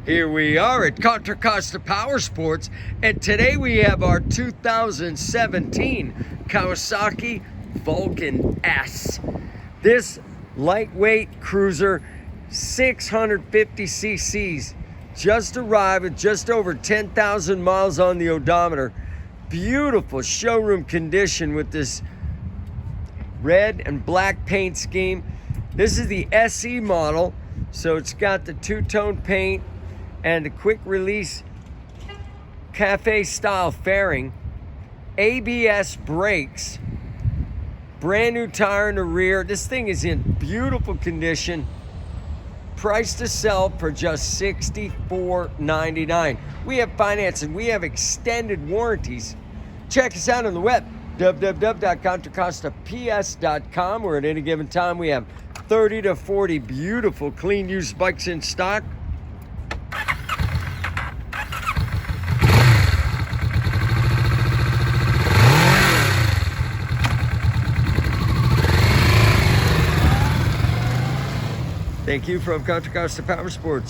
Here we are at Contra Costa Powersports, and today we have our 2017 Kawasaki Vulcan S. This lightweight cruiser, 650 cc's, just arrived with just over 10,000 miles on the odometer. Beautiful showroom condition with this red and black paint scheme. This is the SE model, so it's got the two-tone paint and the quick release cafe style fairing, ABS brakes, brand new tire in the rear. This thing is in beautiful condition. Price to sell for just $64.99. We have financing, we have extended warranties. Check us out on the web, www.contracostaps.com, where at any given time we have 30 to 40 beautiful clean used bikes in stock. Thank you from Contra Costa Powersports.